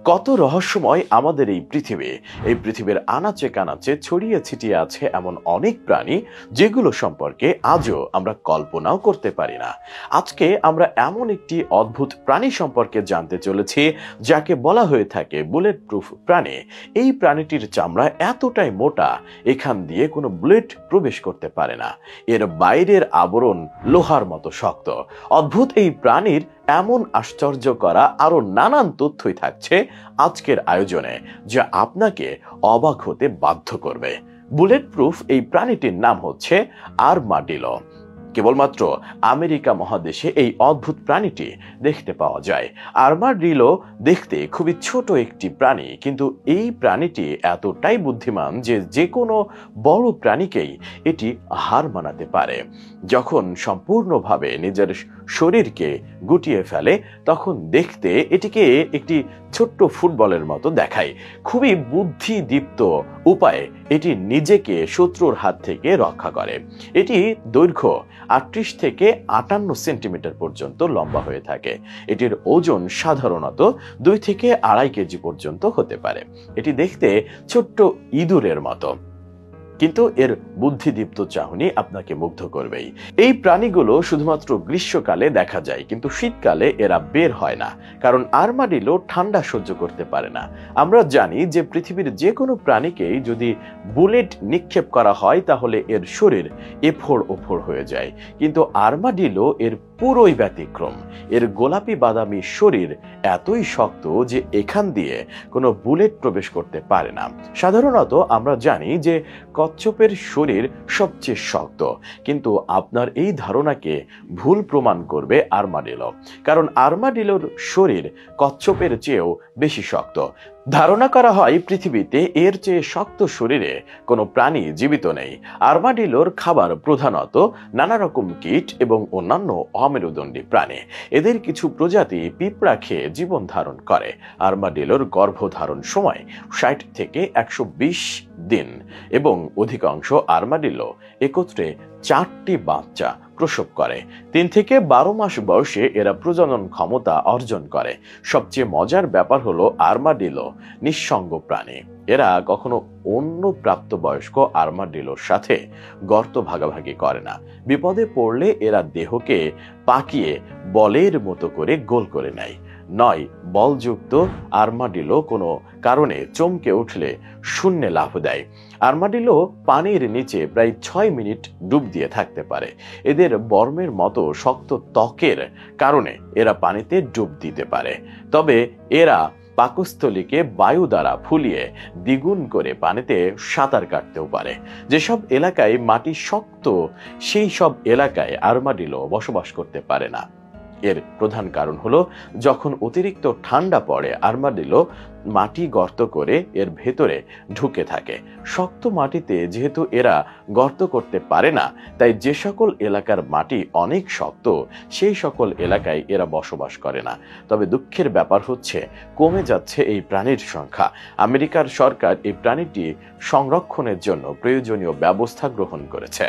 কত রহস্যময় আমাদের এই পৃথিবীর আনাচে কানাচে ছড়িয়ে ছিটিয়ে আছে এমন অনেক প্রাণী যেগুলো সম্পর্কে আজও আমরা কল্পনাও করতে পারি না। আজকে আমরা এমন একটি অদ্ভুত প্রাণী সম্পর্কে জানতে চলেছি যাকে বলা হয়ে থাকে বুলেট প্রুফ প্রাণী। এই প্রাণীটির চামড়া এতটাই মোটা এখান দিয়ে কোনো বুলেট প্রবেশ করতে পারে না। এর বাইরের আবরণ লোহার মতো শক্ত। অদ্ভুত এই প্রাণীর এমন আশ্চর্য করা আরো নানান তথ্যই থাকছে আজকের আয়োজনে, যা আপনাকে অবাক হতে বাধ্য করবে। বুলেট প্রুফ এই প্রাণীটির নাম হচ্ছে আর্মাডিলো। কেবলমাত্র আমেরিকা মহাদেশে এই অদ্ভুত প্রাণীটি দেখতে পাওয়া যায়। আর্মাডিলো দেখতে খুবই ছোট একটি প্রাণী, কিন্তু এই প্রাণীটি এতটাই বুদ্ধিমান যে যে কোনো বড় প্রাণীকেই এটি হার মানাতে পারে। যখন সম্পূর্ণভাবে নিজের শরীরকে গুটিয়ে ফেলে তখন দেখতে এটিকে একটি ছোট্ট ফুটবলের মতো দেখায়। খুবই বুদ্ধিদীপ্ত উপায়ে এটি নিজেকে শত্রুর হাত থেকে রক্ষা করে। এটি দৈর্ঘ্য 38 থেকে 58 সেন্টিমিটার পর্যন্ত লম্বা হয়ে থাকে। এটির ওজন সাধারণত 2 থেকে 2.5 কেজি পর্যন্ত হতে পারে। এটি দেখতে ছোট্ট ইঁদুরের মতো, কিন্তু এর বুদ্ধিদীপ্ত চাহনি আপনাকে মুগ্ধ করবেই। এই প্রাণীগুলো শুধুমাত্র গ্রীষ্মকালে দেখা যায়, কিন্তু শীতকালে এরা বের হয় না, কারণ আর্মাডিলো ঠান্ডা সহ্য করতে পারে না। আমরা জানি যে পৃথিবীর যে কোনো প্রাণীকেই যদি বুলেট নিক্ষেপ করা হয় তাহলে এর শরীর এফোড় ওফোড় হয়ে যায়, কিন্তু আর্মাডিলো এর পুরোই ব্যতিক্রম। এর গোলাপি বাদামি শরীর এতই শক্ত যে এখান দিয়ে কোনো বুলেট প্রবেশ করতে পারে না। সাধারণত আমরা জানি যে কচ্ছপের শরীর সবচেয়ে শক্ত, কিন্তু আপনার এই ধারণাকে ভুল প্রমাণ করবে আর্মাডিলো, কারণ আর্মাডিলোর শরীর কচ্ছপের চেয়েও বেশি শক্ত। ধারণা করা হয় পৃথিবীতে এর চেয়ে শক্ত শরীরে কোনো প্রাণী জীবিত নেই। আর্মাডিলোর খাবার প্রধানত নানা রকম কীট এবং অন্যান্য অমেরুদণ্ডী প্রাণী। এদের কিছু প্রজাতি পিঁপড়া খেয়ে জীবন ধারণ করে। আর্মাডিলোর গর্ভধারণ সময় 60 থেকে 120 দিন এবং অধিকাংশ আর্মাডিলো একত্রে 4টি বাচ্চা প্রসব করে। 3 থেকে 12 মাস বয়সে এরা প্রজনন ক্ষমতা অর্জন করে। সবচেয়ে মজার ব্যাপার হলো আর্মাডিলো নিঃসঙ্গ প্রাণী। এরা কখনো অন্য প্রাপ্তবয়স্ক আর্মাডিলোর সাথে গর্ত ভাগাভাগি করে না। বিপদে পড়লে এরা দেহকে পাকিয়ে বলের মতো করে গোল করে নেয়। নয় বলযুক্ত আর্মাডিলো কোনো কারণে চমকে উঠলে শূন্যে লাফ দেয়। আর্মাডিলো পানির নিচে প্রায় 6 মিনিট ডুব দিয়ে থাকতে পারে। এদের বর্মের মতো শক্ত ত্বকের কারণে এরা পানিতে ডুব দিতে পারে। তবে এরা পাকস্থলীকে বায়ু দ্বারা ফুলিয়ে দ্বিগুণ করে পানিতে সাঁতার কাটতেও পারে। যেসব এলাকায় মাটি শক্ত সেই সব এলাকায় আর্মাডিলো বসবাস করতে পারে না। এর প্রধান কারণ হলো যখন অতিরিক্ত ঠান্ডা পড়ে আর্মাডিলো মাটি গর্ত করে এর ভেতরে ঢুকে থাকে। শক্ত মাটিতে যেহেতু এরা গর্ত করতে পারে না, তাই যে সকল এলাকার মাটি অনেক শক্ত সেই সকল এলাকায় এরা বসবাস করে না। তবে দুঃখের ব্যাপার হচ্ছে কমে যাচ্ছে এই প্রাণীর সংখ্যা। আমেরিকার সরকার এই প্রাণীটি সংরক্ষণের জন্য প্রয়োজনীয় ব্যবস্থা গ্রহণ করেছে।